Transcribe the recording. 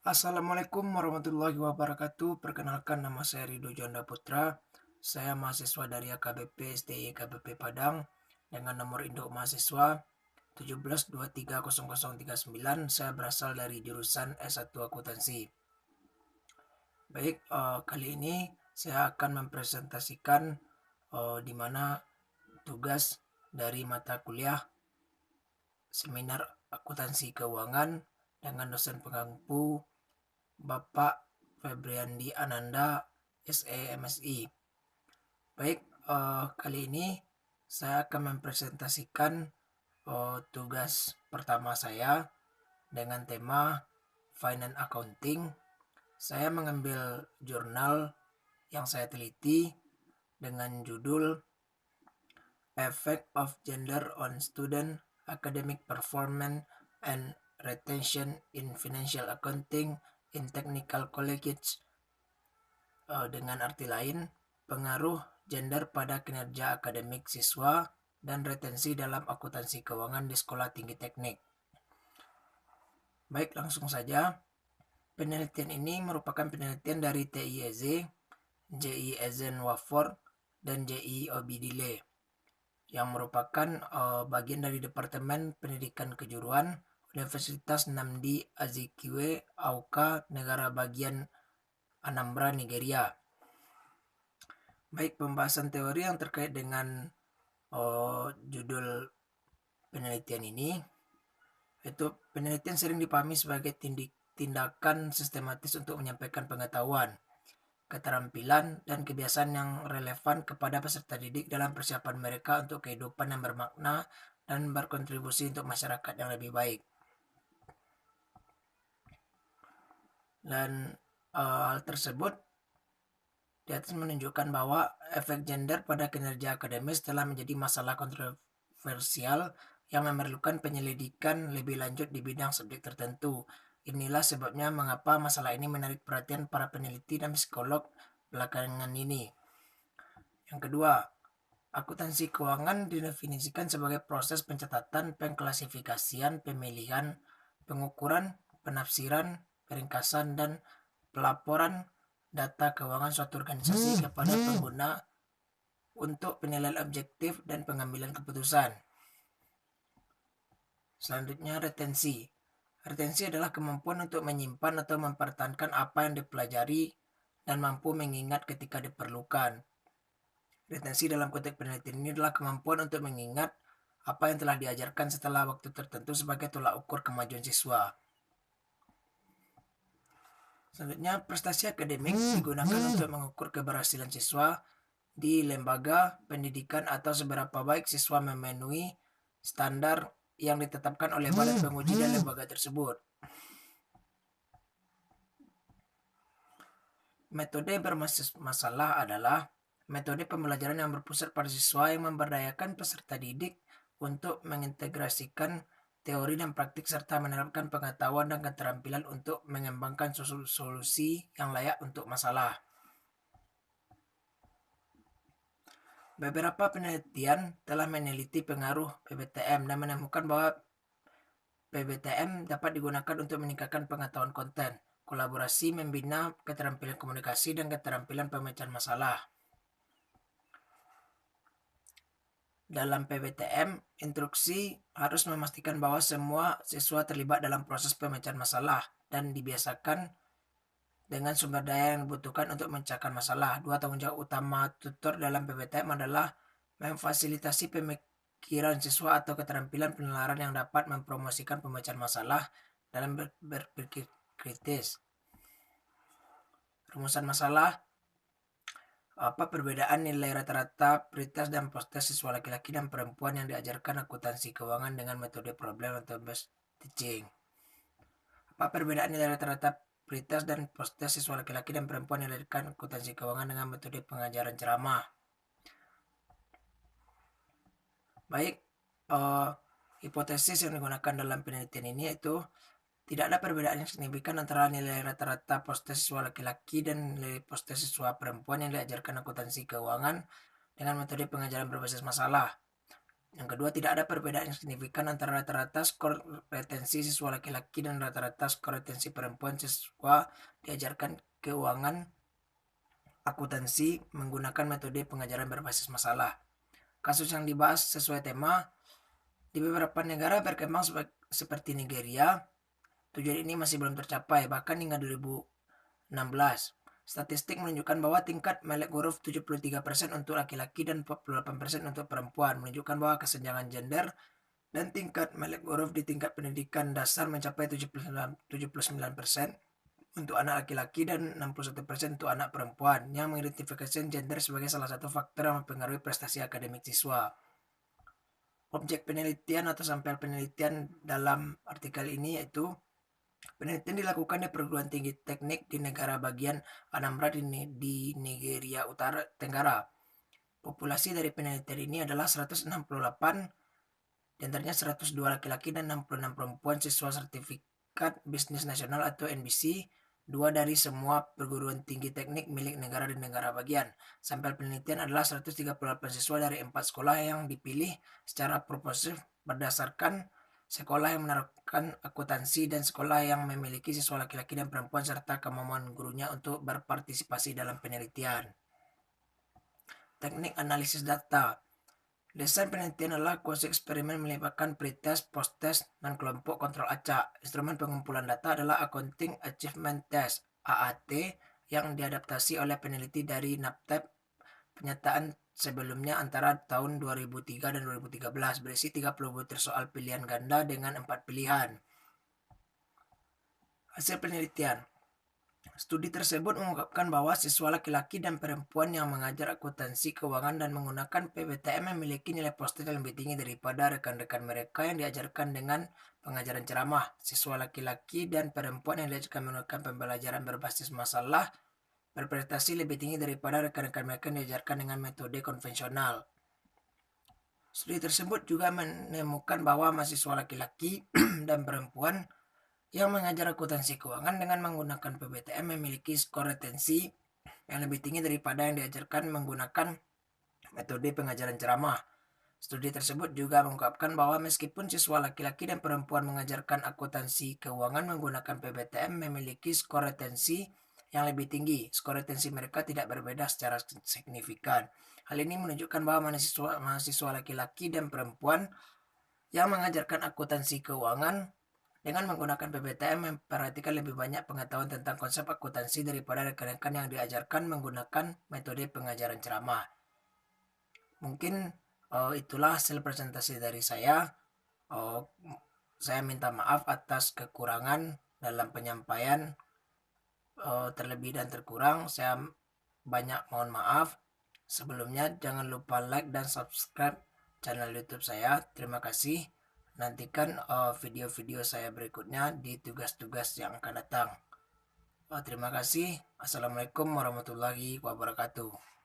Assalamualaikum warahmatullahi wabarakatuh. Perkenalkan, nama saya Ridho Juanda Putra. Saya mahasiswa dari AKBP SDI KBP Padang dengan nomor induk mahasiswa 17230039. Saya berasal dari jurusan S1 Akuntansi. Baik, kali ini saya akan mempresentasikan di mana tugas dari mata kuliah seminar akuntansi keuangan dengan dosen pengampu Bapak Febriandi Ananda, SE MSI. Baik, kali ini saya akan mempresentasikan tugas pertama saya dengan tema Finance Accounting. Saya mengambil jurnal yang saya teliti dengan judul Effect of Gender on Student Academic Performance and Retention in Financial Accounting in Technical Colleges, dengan arti lain, pengaruh gender pada kinerja akademik siswa dan retensi dalam akuntansi keuangan di sekolah tinggi teknik. Baik, langsung saja. Penelitian ini merupakan penelitian dari TIEZ, JI Eisenhower, dan JI Obidile, yang merupakan bagian dari Departemen Pendidikan Kejuruan Universitas Nnamdi Azikiwe, Awka, negara bagian Anambra, Nigeria. Baik, pembahasan teori yang terkait dengan judul penelitian ini, itu penelitian sering dipahami sebagai tindakan sistematis untuk menyampaikan pengetahuan, keterampilan, dan kebiasaan yang relevan kepada peserta didik dalam persiapan mereka untuk kehidupan yang bermakna dan berkontribusi untuk masyarakat yang lebih baik. Dan hal tersebut di atas menunjukkan bahwa efek gender pada kinerja akademis telah menjadi masalah kontroversial yang memerlukan penyelidikan lebih lanjut di bidang subjek tertentu. Inilah sebabnya mengapa masalah ini menarik perhatian para peneliti dan psikolog belakangan ini. Yang kedua, akuntansi keuangan didefinisikan sebagai proses pencatatan, pengklasifikasian, pemilihan, pengukuran, penafsiran, peringkasan, dan pelaporan data keuangan suatu organisasi kepada pengguna untuk penilaian objektif dan pengambilan keputusan. Selanjutnya, retensi. Retensi adalah kemampuan untuk menyimpan atau mempertahankan apa yang dipelajari dan mampu mengingat ketika diperlukan. Retensi dalam konteks penelitian ini adalah kemampuan untuk mengingat apa yang telah diajarkan setelah waktu tertentu sebagai tolak ukur kemajuan siswa. Selanjutnya, prestasi akademik digunakan untuk mengukur keberhasilan siswa di lembaga pendidikan atau seberapa baik siswa memenuhi standar yang ditetapkan oleh badan penguji dan lembaga tersebut. Metode bermasalah adalah metode pembelajaran yang berpusat pada siswa yang memberdayakan peserta didik untuk mengintegrasikan teori dan praktik serta menerapkan pengetahuan dan keterampilan untuk mengembangkan solusi yang layak untuk masalah. Beberapa penelitian telah meneliti pengaruh PBTM dan menemukan bahwa PBTM dapat digunakan untuk meningkatkan pengetahuan konten, kolaborasi, membina keterampilan komunikasi, dan keterampilan pemecahan masalah. Dalam PBTM, instruksi harus memastikan bahwa semua siswa terlibat dalam proses pemecahan masalah dan dibiasakan dengan sumber daya yang dibutuhkan untuk memecahkan masalah. Dua tanggung jawab utama tutor dalam PBTM adalah memfasilitasi pemikiran siswa atau keterampilan penalaran yang dapat mempromosikan pemecahan masalah dalam berpikir kritis. Rumusan masalah: apa perbedaan nilai rata-rata prioritas dan postes siswa laki-laki dan perempuan yang diajarkan akuntansi keuangan dengan metode problem atau based teaching? Apa perbedaan nilai rata-rata prioritas dan postes siswa laki-laki dan perempuan yang diajarkan akuntansi keuangan dengan metode pengajaran ceramah? Baik, hipotesis yang digunakan dalam penelitian ini yaitu tidak ada perbedaan yang signifikan antara nilai rata-rata postes siswa laki-laki dan nilai postes siswa perempuan yang diajarkan akuntansi keuangan dengan metode pengajaran berbasis masalah. Yang kedua, tidak ada perbedaan yang signifikan antara rata-rata skor retensi siswa laki-laki dan rata-rata skor retensi perempuan siswa diajarkan keuangan akuntansi menggunakan metode pengajaran berbasis masalah. Kasus yang dibahas sesuai tema. Di beberapa negara berkembang seperti Nigeria, tujuan ini masih belum tercapai, bahkan hingga 2016. Statistik menunjukkan bahwa tingkat melek huruf 73% untuk laki-laki dan 48% untuk perempuan, menunjukkan bahwa kesenjangan gender dan tingkat melek huruf di tingkat pendidikan dasar mencapai 79% untuk anak laki-laki dan 61% untuk anak perempuan, yang mengidentifikasi gender sebagai salah satu faktor yang mempengaruhi prestasi akademik siswa. Objek penelitian atau sampel penelitian dalam artikel ini yaitu penelitian dilakukan di perguruan tinggi teknik di negara bagian Anambra di Nigeria Utara Tenggara. Populasi dari penelitian ini adalah 168, diantaranya 102 laki-laki dan 66 perempuan siswa sertifikat bisnis nasional atau NBC, 2 dari semua perguruan tinggi teknik milik negara di negara bagian. Sampel penelitian adalah 138 siswa dari 4 sekolah yang dipilih secara proporsional berdasarkan sekolah yang menerapkan akuntansi dan sekolah yang memiliki siswa laki-laki dan perempuan serta kemampuan gurunya untuk berpartisipasi dalam penelitian. Teknik analisis data. Desain penelitian adalah kuasi eksperimen melibatkan pretest, post-test, dan kelompok kontrol acak. Instrumen pengumpulan data adalah Accounting Achievement Test (AAT) yang diadaptasi oleh peneliti dari NAPTEP. Penyataan sebelumnya antara tahun 2003 dan 2013 berisi 30 butir soal pilihan ganda dengan 4 pilihan. Hasil penelitian. Studi tersebut mengungkapkan bahwa siswa laki-laki dan perempuan yang mengajar akuntansi keuangan dan menggunakan PBTM memiliki nilai positif yang lebih tinggi daripada rekan-rekan mereka yang diajarkan dengan pengajaran ceramah. Siswa laki-laki dan perempuan yang diajarkan menggunakan pembelajaran berbasis masalah berprestasi lebih tinggi daripada rekan-rekan mereka yang diajarkan dengan metode konvensional. Studi tersebut juga menemukan bahwa mahasiswa laki-laki dan perempuan yang mengajar akuntansi keuangan dengan menggunakan PBTM memiliki skor retensi yang lebih tinggi daripada yang diajarkan menggunakan metode pengajaran ceramah. Studi tersebut juga mengungkapkan bahwa meskipun siswa laki-laki dan perempuan mengajarkan akuntansi keuangan menggunakan PBTM memiliki skor retensi yang lebih tinggi, skor retensi mereka tidak berbeda secara signifikan. Hal ini menunjukkan bahwa mahasiswa laki-laki dan perempuan yang mengajarkan akuntansi keuangan dengan menggunakan PBTM memperhatikan lebih banyak pengetahuan tentang konsep akuntansi daripada rekan-rekan yang diajarkan menggunakan metode pengajaran ceramah. Mungkin itulah hasil presentasi dari saya. Saya minta maaf atas kekurangan dalam penyampaian. Terlebih dan terkurang saya banyak mohon maaf. Sebelumnya jangan lupa like dan subscribe channel YouTube saya. Terima kasih. Nantikan video-video saya berikutnya di tugas-tugas yang akan datang. Terima kasih. Assalamualaikum warahmatullahi wabarakatuh.